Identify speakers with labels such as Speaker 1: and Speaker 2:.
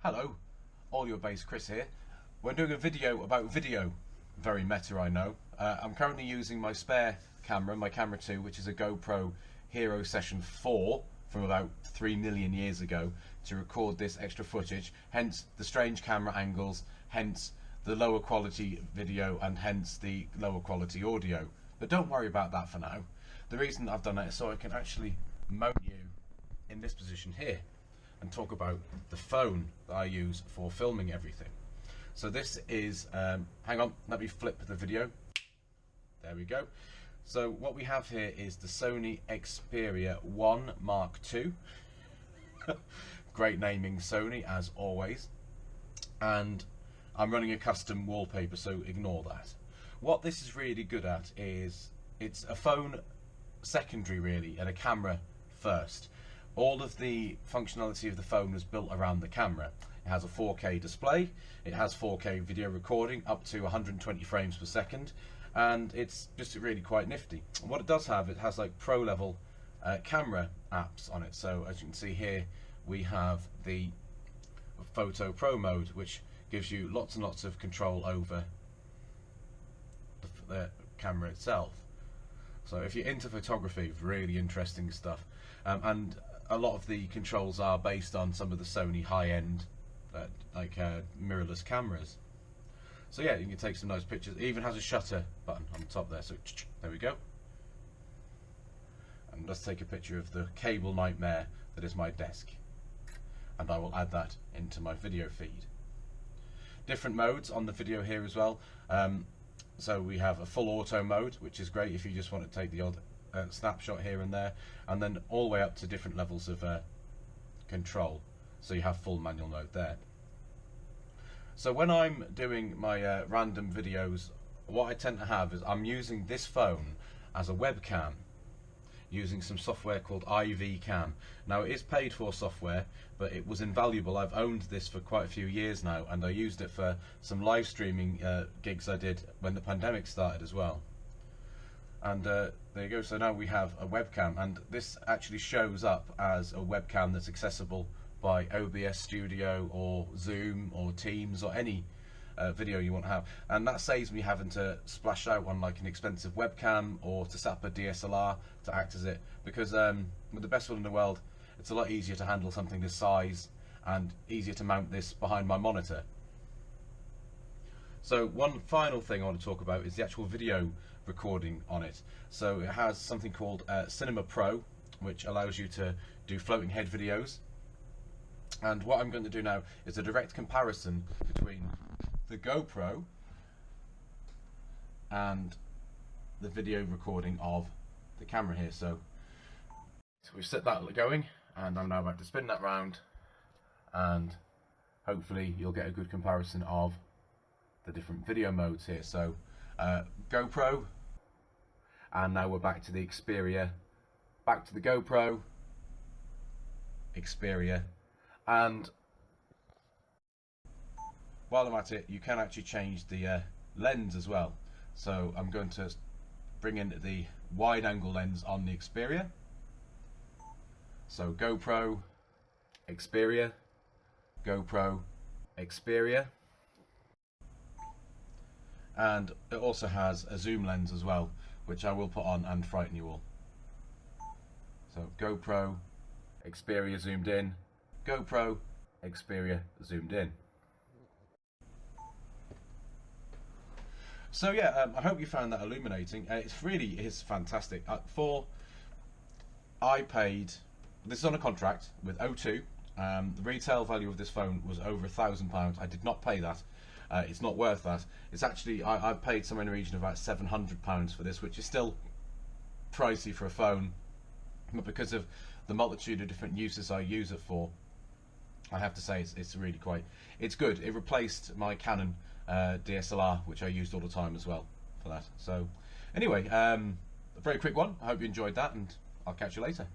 Speaker 1: Hello, audio-based Chris here. We're doing a video about video. Very meta, I know. I'm currently using my spare camera, my Camera 2, which is a GoPro Hero Session 4 from about 3 million years ago, to record this extra footage, hence the strange camera angles, hence the lower quality video, and hence the lower quality audio. But don't worry about that for now. The reason I've done that is so I can actually mount you in this position here and talk about the phone that I use for filming everything. So this is, hang on, let me flip the video. There we go. So what we have here is the Sony Xperia 1 Mark II. Great naming, Sony, as always. And I'm running a custom wallpaper, so ignore that. What this is really good at is, it's a phone secondary really, and a camera first. All of the functionality of the phone was built around the camera. It has a 4K display, it has 4K video recording up to 120 frames per second, and it's just really quite nifty. And what it does have, it has like pro level camera apps on it. So as you can see here, we have the Photo Pro mode, which gives you lots and lots of control over the camera itself. So if you're into photography, really interesting stuff. And a lot of the controls are based on some of the Sony high-end mirrorless cameras. So yeah, you can take some nice pictures. It even has a shutter button on the top there, so there we go. And let's take a picture of the cable nightmare that is my desk, and I will add that into my video feed. Different modes on the video here as well. So we have a full auto mode, which is great if you just want to take the odd snapshot here and there, and then all the way up to different levels of control. So you have full manual mode there. So when I'm doing my random videos, what I tend to have is I'm using this phone as a webcam, using some software called Webcam. Now it is paid for software, but it was invaluable. I've owned this for quite a few years now, and I used it for some live streaming gigs I did when the pandemic started as well. And there you go. So now we have a webcam, and this actually shows up as a webcam that's accessible by OBS Studio or Zoom or Teams or any video you want to have, and that saves me having to splash out on like an expensive webcam or to set up a DSLR to act as it, because with the best will in the world, it's a lot easier to handle something this size and easier to mount this behind my monitor. So one final thing I want to talk about is the actual video recording on it. So it has something called Cinema Pro, which allows you to do floating head videos. And what I'm going to do now is a direct comparison between the GoPro and the video recording of the camera here. So we've set that going, and I'm now about to spin that round, and hopefully you'll get a good comparison of the different video modes here. So GoPro, and now we're back to the Xperia, back to the GoPro, Xperia, and while I'm at it, you can actually change the lens as well. So I'm going to bring in the wide angle lens on the Xperia. So GoPro, Xperia, GoPro, Xperia. And it also has a zoom lens as well, which I will put on and frighten you all. So GoPro, Xperia zoomed in, GoPro, Xperia zoomed in. So yeah, I hope you found that illuminating. It really is fantastic. I paid, this is on a contract with O2. The retail value of this phone was over £1,000. I did not pay that. It's not worth that. It's actually, I've paid somewhere in the region of about £700 for this, which is still pricey for a phone, but because of the multitude of different uses I use it for, I have to say it's really quite, it's good. It replaced my Canon DSLR, which I used all the time as well for that. So anyway, a very quick one. I hope you enjoyed that, and I'll catch you later.